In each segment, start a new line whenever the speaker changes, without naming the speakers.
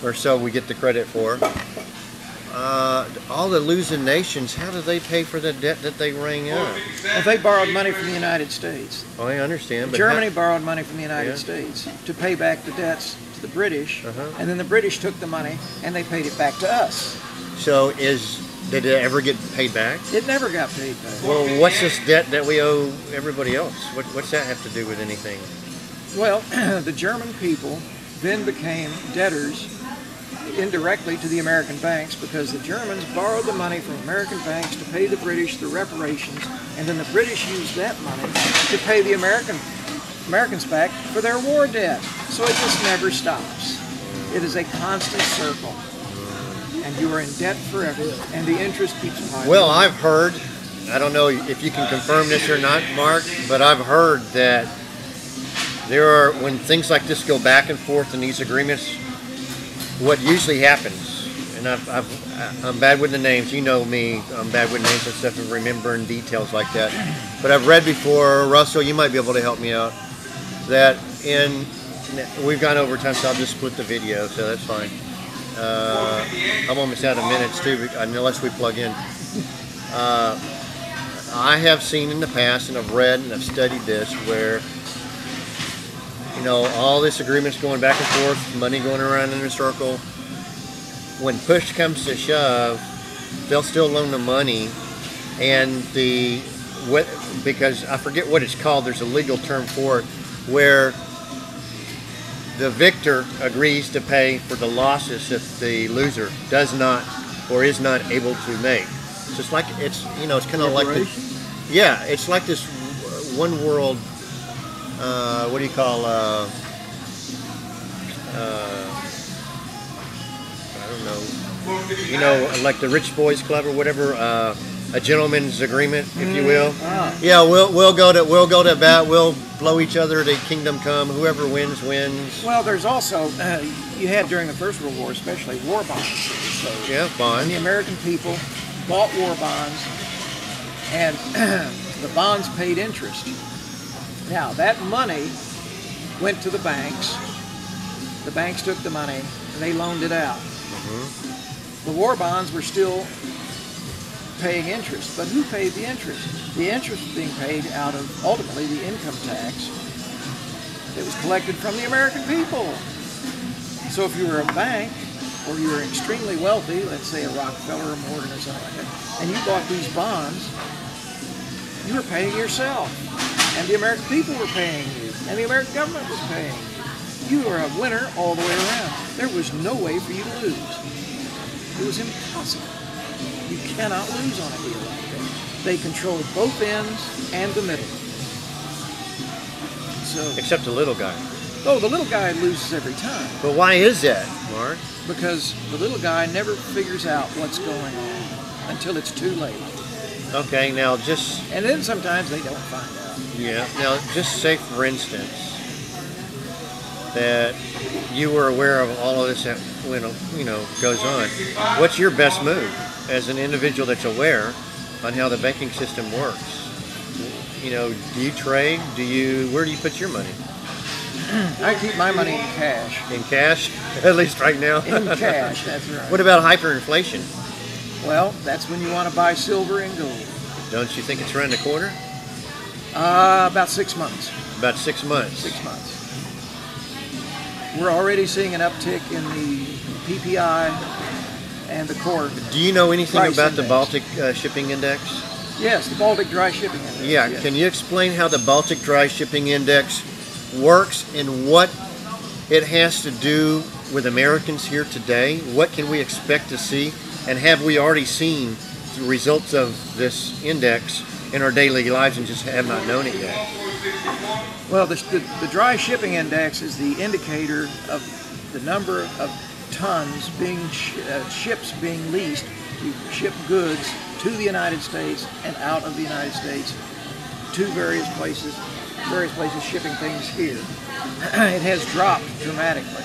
or so we get the credit for. All the losing nations, how do they pay for the debt that they rang up?
Well, they borrowed money from the United States.
Oh, I understand. But
Germany borrowed money from the United States to pay back the debts to the British, and then the British took the money and they paid it back to us.
So did it ever get paid back?
It never got paid back.
Well, what's this debt that we owe everybody else? What's that have to do with anything?
Well, the German people then became debtors indirectly to the American banks because the Germans borrowed the money from American banks to pay the British the reparations, and then the British used that money to pay the Americans back for their war debt. So it just never stops. It is a constant circle, and you are in debt forever, and the interest keeps piling.
Well, I've heard, I don't know if you can confirm this or not, Mark, but I've heard that when things like this go back and forth in these agreements, what usually happens, and I'm bad with the names, you know me, I'm bad with names and stuff and remembering details like that, but I've read before, Russell, you might be able to help me out, that we've gone over time, so I'll just split the video, so that's fine. I'm almost out of minutes too, unless we plug in. I have seen in the past, and I've read and I've studied this, where all this agreements going back and forth, money going around in a circle. When push comes to shove, they'll still loan the money, and because I forget what it's called, there's a legal term for it, where the victor agrees to pay for the losses that the loser does not or is not able to make. So it's like it's kind of like it's like this one world. What do you call? I don't know. Like the Rich Boys Club or whatever. A gentleman's agreement, if you will. Yeah, we'll go to bat. We'll blow each other to kingdom come. Whoever wins wins.
Well, there's also you had during the First World War, especially war bonds. So
yeah, bonds.
And the American people bought war bonds, and the bonds paid interest. Now, that money went to the banks. The banks took the money, and they loaned it out. The war bonds were still paying interest, but who paid the interest? The interest was being paid out of, ultimately, the income tax that was collected from the American people. So if you were a bank, or you were extremely wealthy, let's say a Rockefeller or Morgan or something like that, and you bought these bonds, you were paying yourself. And the American people were paying you, and the American government was paying you. You were a winner all the way around. There was no way for you to lose. It was impossible. You cannot lose on a deal like that. They controlled both ends and the middle. So,
except the little guy.
Oh, the little guy loses every time.
But why is that, Mark?
Because the little guy never figures out what's going on until it's too late.
Okay, now just...
And then sometimes they don't find out.
Yeah, now just say, for instance, that you were aware of all of this that goes on. What's your best move as an individual that's aware on how the banking system works? Do you trade? Where do you put your money?
I keep my money in cash.
In cash? At least right now?
In cash, that's right.
What about hyperinflation?
Well, that's when you want to buy silver and gold.
Don't you think it's around the corner?
About 6 months.
About 6 months.
6 months. We're already seeing an uptick in the PPI and the core.
Do you know anything about
index.
the Baltic Shipping Index?
Yes, the Baltic Dry Shipping Index.
Yeah,
yes.
Can you explain how the Baltic Dry Shipping Index works and what it has to do with Americans here today? What can we expect to see? And have we already seen the results of this index in our daily lives and just have not known it yet?
Well, the Dry Shipping Index is the indicator of the number of tons being ships being leased to ship goods to the United States and out of the United States to various places shipping things here. It has dropped dramatically.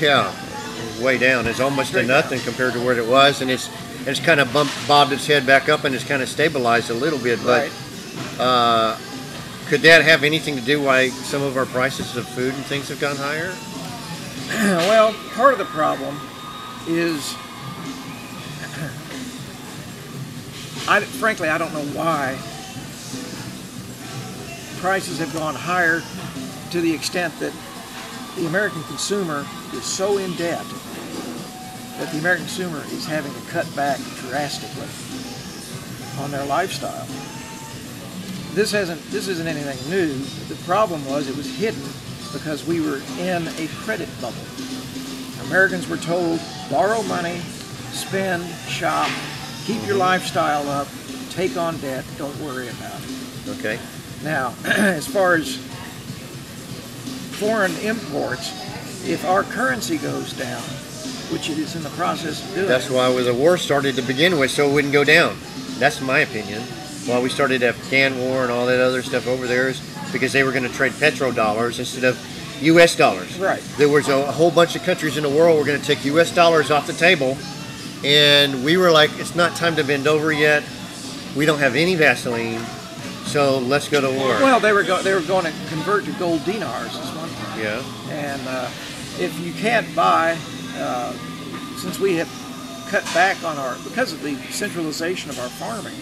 Yeah, way down. It's almost to nothing compared to where it was, and it's kind of bobbed its head back up and it's kind of stabilized a little bit. But could that have anything to do why some of our prices of food and things have gone higher?
Well, part of the problem is, frankly, I don't know why prices have gone higher to the extent that the American consumer is so in debt that the American consumer is having to cut back drastically on their lifestyle. This isn't anything new. The problem was it was hidden because we were in a credit bubble. Americans were told, borrow money, spend, shop, keep your lifestyle up, take on debt, don't worry about it.
Okay.
Now, as far as foreign imports, if our currency goes down, which it is in the process of doing.
That's why the war started to begin with, so it wouldn't go down. That's my opinion. Why we started the Afghan war and all that other stuff over there is because they were going to trade petrodollars instead of U.S. dollars.
Right.
There was a whole bunch of countries in the world were going to take U.S. dollars off the table, and we were like, it's not time to bend over yet. We don't have any Vaseline, so let's go to war.
Well, they were going to convert to gold dinars is one thing.
Yeah.
And if you can't buy, since we have cut back on because of the centralization of our farming,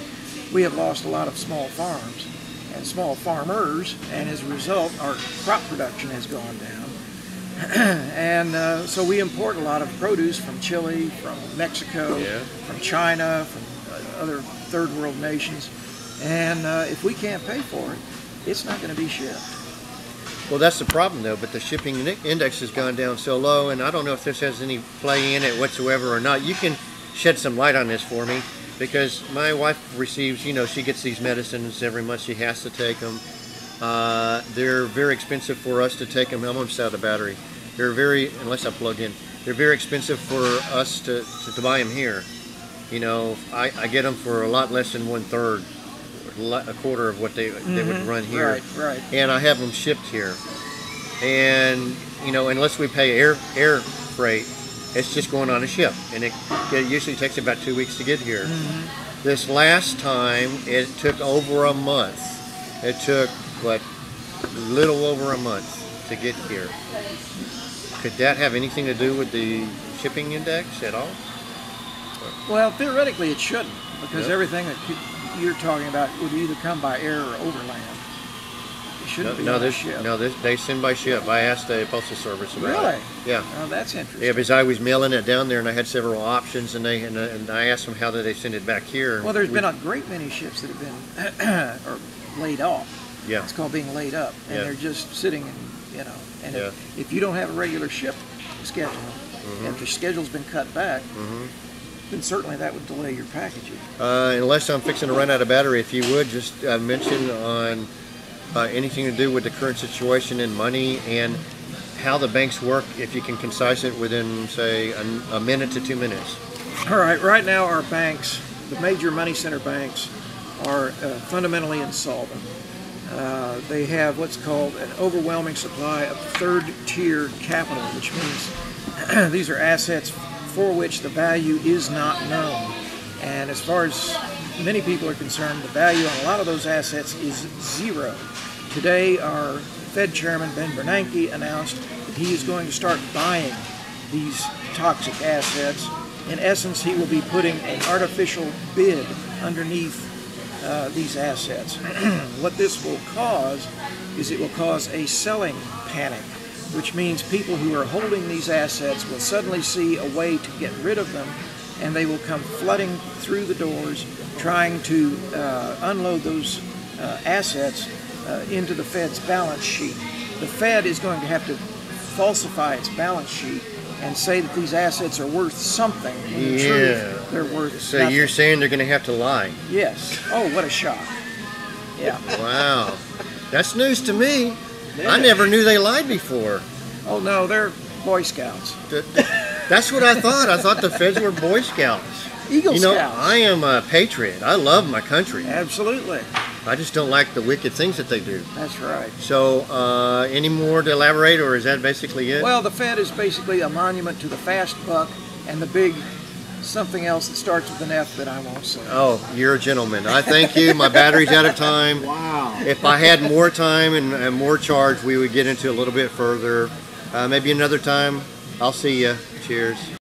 we have lost a lot of small farms and small farmers, and as a result, our crop production has gone down. And so we import a lot of produce from Chile, from Mexico, from China, from other third world nations. And if we can't pay for it, it's not going to be shipped.
Well, that's the problem, though. But the shipping index has gone down so low, and I don't know if this has any play in it whatsoever or not. You can shed some light on this for me, because my wife receives, she gets these medicines every month. She has to take them. They're very expensive for us to take them. I'm almost out of battery. They're unless I plug in, they're very expensive for us to buy them here. I get them for a lot less than 1/3. A quarter of what they would run here.
Right.
And I have them shipped here. And, unless we pay air freight, it's just going on a ship. And it usually takes about 2 weeks to get here. This last time, it took over a month. It took, little over a month to get here. Could that have anything to do with the shipping index at all?
Well, theoretically it shouldn't, because everything that you're talking about would either come by air or overland. It shouldn't be on a ship.
No, they send by ship. I asked the Postal Service about it.
Really?
Yeah.
Oh, that's interesting.
Yeah, because I was mailing it down there, and I had several options, and I asked them how did they send it back here.
Well, there's been a great many ships that have been or laid off.
Yeah.
It's called being laid up, and they're just sitting, and if you don't have a regular ship schedule, if the schedule's been cut back, then certainly that would delay your packaging.
Unless I'm fixing to run out of battery, if you would just mention on anything to do with the current situation in money and how the banks work, if you can concise it within, say, a minute to 2 minutes.
All right, right now our banks, the major money center banks, are fundamentally insolvent. They have what's called an overwhelming supply of third-tier capital, which means these are assets for which the value is not known. And as far as many people are concerned, the value on a lot of those assets is zero. Today, our Fed Chairman, Ben Bernanke, announced that he is going to start buying these toxic assets. In essence, he will be putting an artificial bid underneath these assets. What this will cause is it will cause a selling panic, which means people who are holding these assets will suddenly see a way to get rid of them, and they will come flooding through the doors trying to unload those assets into the Fed's balance sheet. The Fed is going to have to falsify its balance sheet and say that these assets are worth something, when in truth they're worth
So
nothing.
you're saying they're going to have to lie?
Yes. Oh, what a shock. Yeah.
Wow. That's news to me. I never knew they lied before.
Oh, no, they're Boy Scouts.
That's what I thought. I thought the Feds were Boy Scouts.
Eagle Scouts.
I am a patriot. I love my country.
Absolutely.
I just don't like the wicked things that they do.
That's right.
So, any more to elaborate, or is that basically it?
Well, the Fed is basically a monument to the fast buck and the big something else that starts with an F that I won't say.
Oh, you're a gentleman. I thank you. My battery's out of time.
Wow.
If I had more time and more charge, we would get into a little bit further. Maybe another time. I'll see you. Cheers.